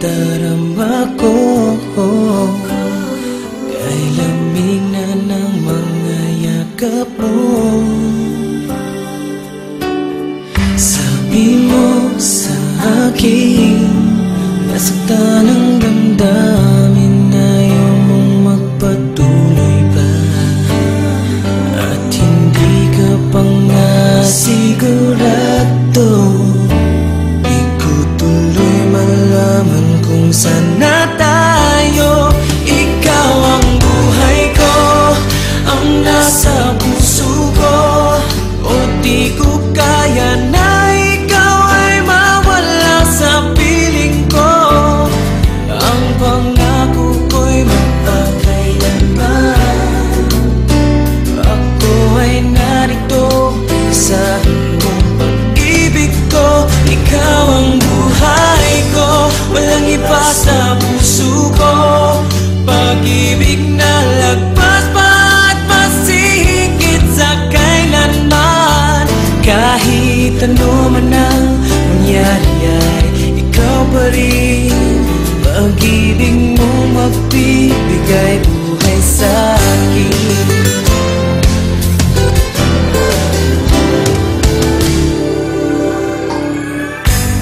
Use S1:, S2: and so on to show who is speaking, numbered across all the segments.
S1: nadarama ko. Kay lamig na ng mga yakap mo. Sabi mo sa akin, nasaktan ang damdamin, ayaw mong magpatuloy pa. At hindi ka pa nga sigurado, di ko tuloy malaman kung saan na tayo. Ikaw ang buhay ko, ang nasa puso ko. O di ko kaya na ikaw ay mawala sa piling ko. Ang pangako ko'y magpakailanman. Ako ay narito sa buong pag-ibig ko. Ikaw ang buhay ko, walang iba sa puso ko. Pag-ibig na lagpas pa at masigit sa kailanman. Kahit ano man ang mangyari ay ikaw pa rin. Pag-ibig mo magbibigay buhay sa akin.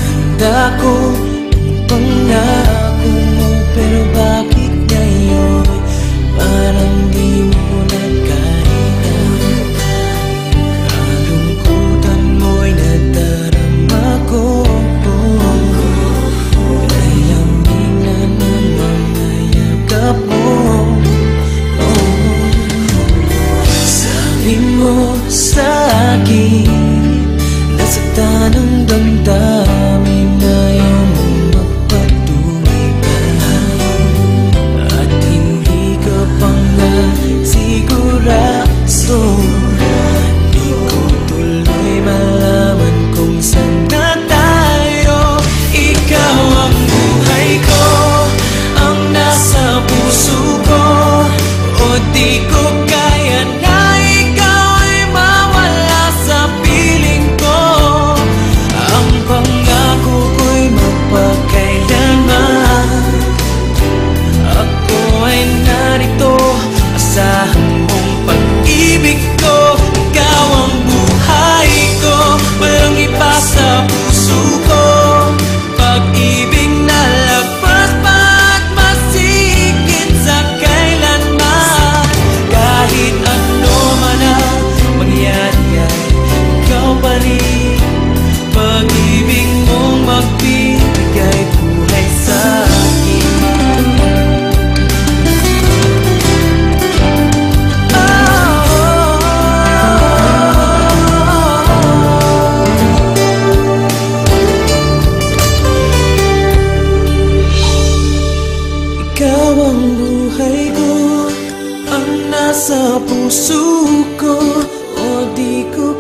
S1: Handa ko ang pangako mo, pero bakit ngayon parang di mo na kaya? Kalungkutan mo'y nadarama ko. Kay lamig na ng mga yakap mo. Sabi mo sa akin, nasaktan ang damdamin, ayaw mong magpatuloy pa. At hindi ka pa nga sigurado, di ko tuloy malaman kung saan na tayo. Ikaw ang buhay ko, ang nasa puso ko. O di ko kaya na ikaw ay mawala sa piling ko. Ang pangako ko'y magpakailanman. Ako ay narito, asahan mong pag-ibig ko. Ikaw ang buhay ko, walang iba sa puso ko. Pag-ibig na lagpas pa at masigit sa kailanman. Kahit ano man ang mangyari ay ikaw pa rin. Pag-ibig mong magbibigay buhay sa akin. Ikaw ang buhay ko, ang nasa puso ko. O di ko